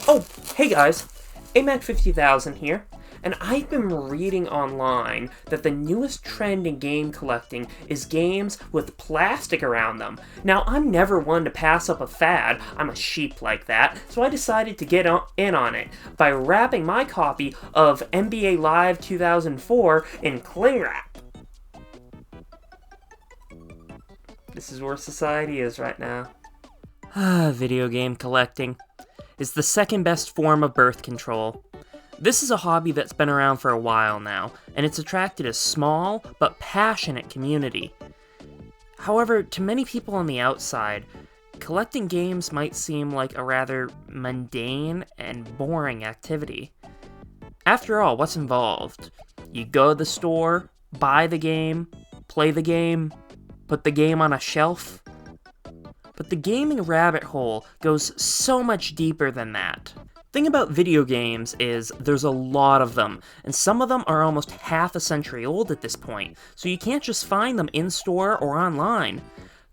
Oh, hey guys, AMAC50,000 here, and I've been reading online that the newest trend in game collecting is games with plastic around them. Now, I'm never one to pass up a fad, I'm a sheep like that, so I decided to get in on it by wrapping my copy of NBA Live 2004 in cling wrap. This is where society is right now. Video game collecting is the second best form of birth control. This is a hobby that's been around for a while now, and it's attracted a small but passionate community. However, to many people on the outside, collecting games might seem like a rather mundane and boring activity. After all, what's involved? You go to the store, buy the game, play the game, put the game on a shelf. But the gaming rabbit hole goes so much deeper than that. Thing about video games is there's a lot of them, and some of them are almost half a century old at this point, so you can't just find them in-store or online.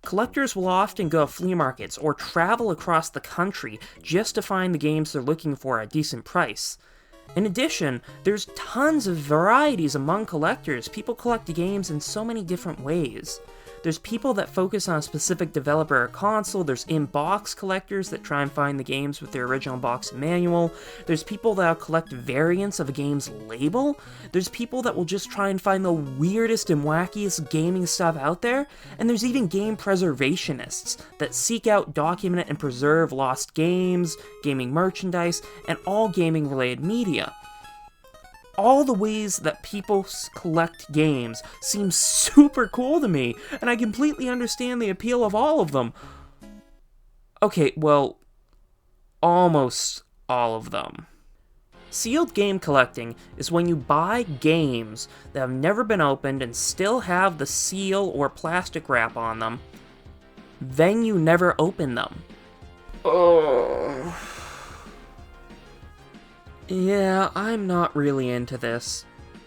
Collectors will often go to flea markets or travel across the country just to find the games they're looking for at a decent price. In addition, there's tons of varieties among collectors. People collect games in so many different ways. There's people that focus on a specific developer or console, there's in-box collectors that try and find the games with their original box and manual, there's people that'll collect variants of a game's label, there's people that will just try and find the weirdest and wackiest gaming stuff out there, and there's even game preservationists that seek out, document, and preserve lost games, gaming merchandise, and all gaming-related media. All the ways that people collect games seem super cool to me, and I completely understand the appeal of all of them. Okay, well, almost all of them. Sealed game collecting is when you buy games that have never been opened and still have the seal or plastic wrap on them, then you never open them. Oh. Yeah, I'm not really into this.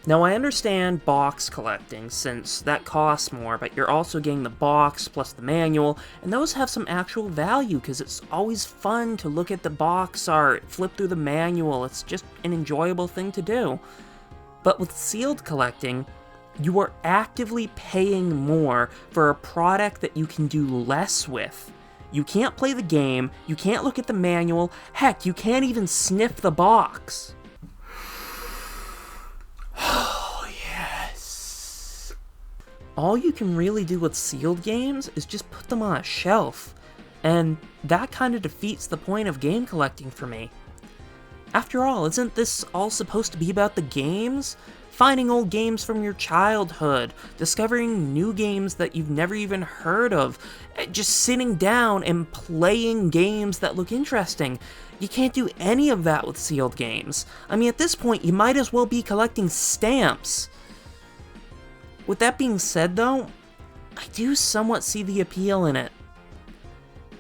Now, I understand box collecting, since that costs more, but you're also getting the box plus the manual, and those have some actual value, because it's always fun to look at the box art, flip through the manual, it's just an enjoyable thing to do. But with sealed collecting, you are actively paying more for a product that you can do less with. You can't play the game, you can't look at the manual, heck, you can't even sniff the box. Oh, yes. All you can really do with sealed games is just put them on a shelf, and that kind of defeats the point of game collecting for me. After all, isn't this all supposed to be about the games? Finding old games from your childhood, discovering new games that you've never even heard of, just sitting down and playing games that look interesting. You can't do any of that with sealed games. I mean, at this point, you might as well be collecting stamps. With that being said, though, I do somewhat see the appeal in it.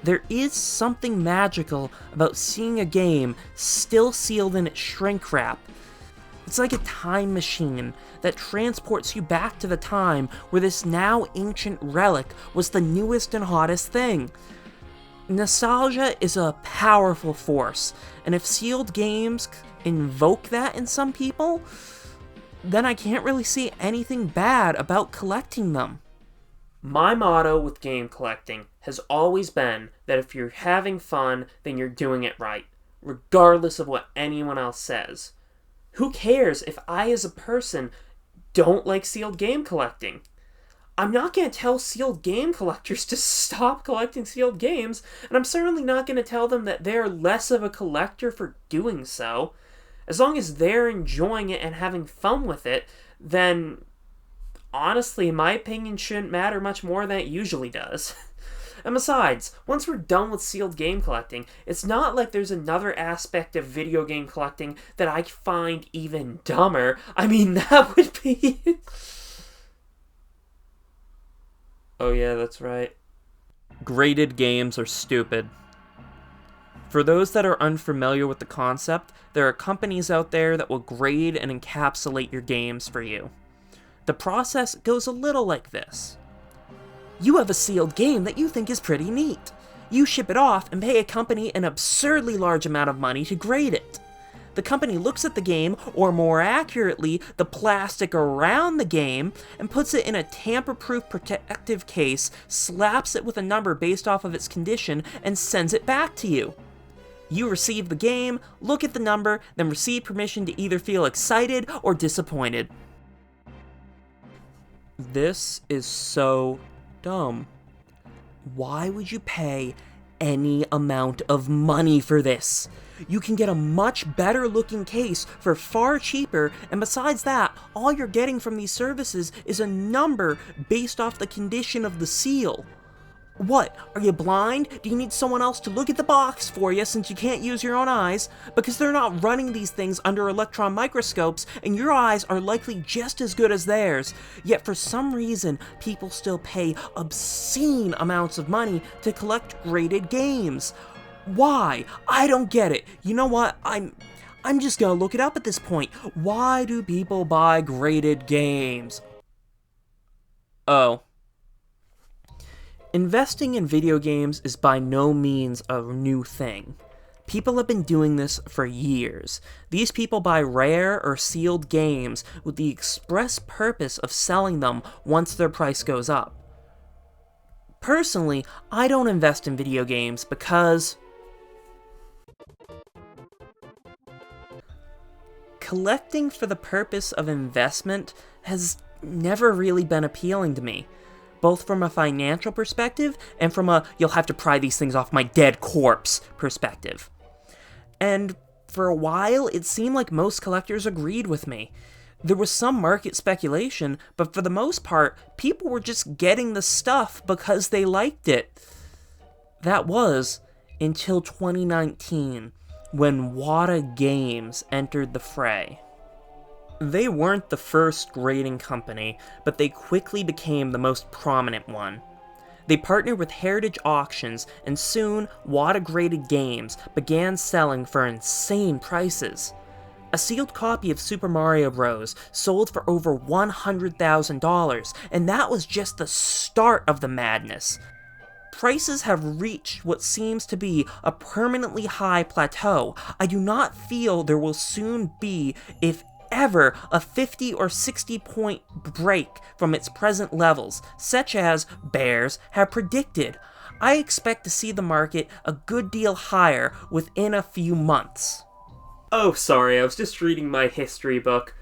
There is something magical about seeing a game still sealed in its shrink wrap. It's like a time machine that transports you back to the time where this now ancient relic was the newest and hottest thing. Nostalgia is a powerful force, and if sealed games invoke that in some people, then I can't really see anything bad about collecting them. My motto with game collecting has always been that if you're having fun, then you're doing it right, regardless of what anyone else says. Who cares if I, as a person, don't like sealed game collecting? I'm not going to tell sealed game collectors to stop collecting sealed games, and I'm certainly not going to tell them that they're less of a collector for doing so. As long as they're enjoying it and having fun with it, then, honestly, in my opinion, shouldn't matter much more than it usually does. And besides, once we're done with sealed game collecting, it's not like there's another aspect of video game collecting that I find even dumber. I mean, that would be... Oh yeah, that's right. Graded games are stupid. For those that are unfamiliar with the concept, there are companies out there that will grade and encapsulate your games for you. The process goes a little like this. You have a sealed game that you think is pretty neat. You ship it off and pay a company an absurdly large amount of money to grade it. The company looks at the game, or more accurately, the plastic around the game, and puts it in a tamper-proof protective case, slaps it with a number based off of its condition, and sends it back to you. You receive the game, look at the number, then receive permission to either feel excited or disappointed. This is so dumb. Why would you pay any amount of money for this? You can get a much better looking case for far cheaper, and besides that, all you're getting from these services is a number based off the condition of the seal. What? Are you blind? Do you need someone else to look at the box for you since you can't use your own eyes? Because they're not running these things under electron microscopes, and your eyes are likely just as good as theirs. Yet for some reason, people still pay obscene amounts of money to collect graded games. Why? I don't get it. You know what? I'm just gonna look it up at this point. Why do people buy graded games? Oh. Investing in video games is by no means a new thing. People have been doing this for years. These people buy rare or sealed games with the express purpose of selling them once their price goes up. Personally, I don't invest in video games because collecting for the purpose of investment has never really been appealing to me, both from a financial perspective and from a you'll have to pry these things off my dead corpse perspective. And for a while, it seemed like most collectors agreed with me. There was some market speculation, but for the most part, people were just getting the stuff because they liked it. That was until 2019, when Wata Games entered the fray. They weren't the first grading company, but they quickly became the most prominent one. They partnered with Heritage Auctions, and soon, Wata graded games began selling for insane prices. A sealed copy of Super Mario Bros. Sold for over $100,000, and that was just the start of the madness. Prices have reached what seems to be a permanently high plateau. I do not feel there will soon be, if ever, a 50 or 60 point break from its present levels, such as bears have predicted. I expect to see the market a good deal higher within a few months. Oh, sorry, I was just reading my history book.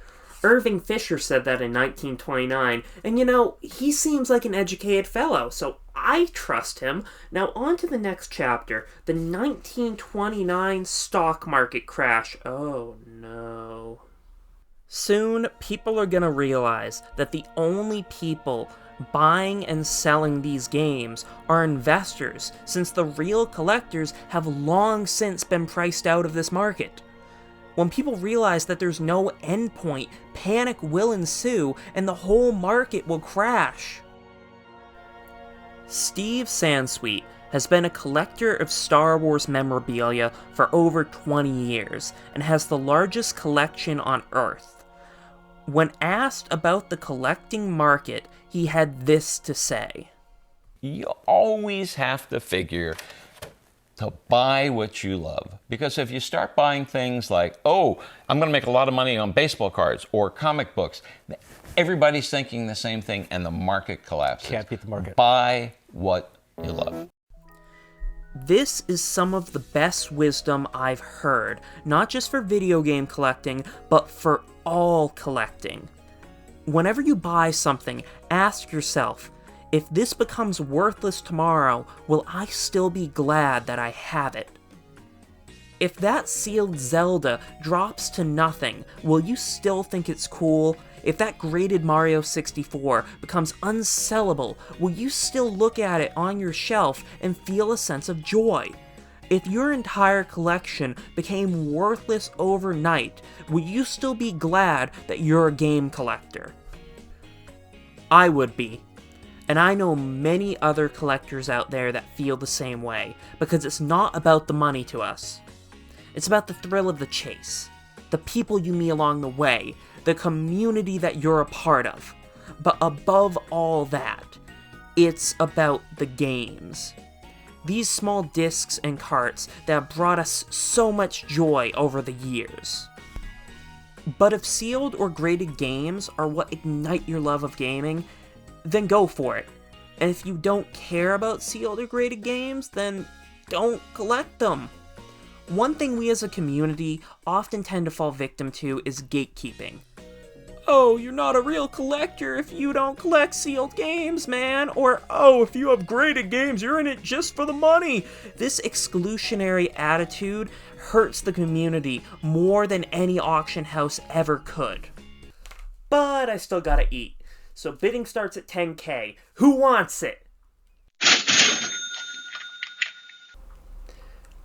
Irving Fisher said that in 1929, and you know, he seems like an educated fellow, so I trust him. Now on to the next chapter, the 1929 stock market crash. Oh no. Soon, people are gonna realize that the only people buying and selling these games are investors, since the real collectors have long since been priced out of this market. When people realize that there's no endpoint, panic will ensue and the whole market will crash. Steve Sansweet has been a collector of Star Wars memorabilia for over 20 years and has the largest collection on Earth. When asked about the collecting market, he had this to say. You always have to figure to buy what you love. Because if you start buying things like, oh, I'm going to make a lot of money on baseball cards or comic books, everybody's thinking the same thing and the market collapses. Can't beat the market. Buy what you love. This is some of the best wisdom I've heard, not just for video game collecting, but for all collecting. Whenever you buy something, ask yourself, if this becomes worthless tomorrow, will I still be glad that I have it? If that sealed Zelda drops to nothing, will you still think it's cool? If that graded Mario 64 becomes unsellable, will you still look at it on your shelf and feel a sense of joy? If your entire collection became worthless overnight, will you still be glad that you're a game collector? I would be. And I know many other collectors out there that feel the same way, because it's not about the money to us. It's about the thrill of the chase, the people you meet along the way, the community that you're a part of. But above all that, it's about the games. These small discs and carts that have brought us so much joy over the years. But if sealed or graded games are what ignite your love of gaming, then go for it. And if you don't care about sealed or graded games, then don't collect them. One thing we as a community often tend to fall victim to is gatekeeping. Oh, you're not a real collector if you don't collect sealed games, man. Or, oh, if you have graded games, you're in it just for the money. This exclusionary attitude hurts the community more than any auction house ever could. But I still gotta eat. So bidding starts at 10K. Who wants it?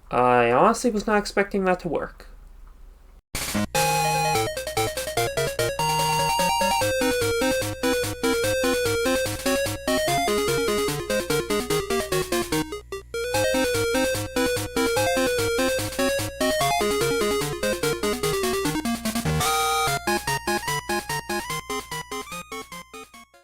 I honestly was not expecting that to work.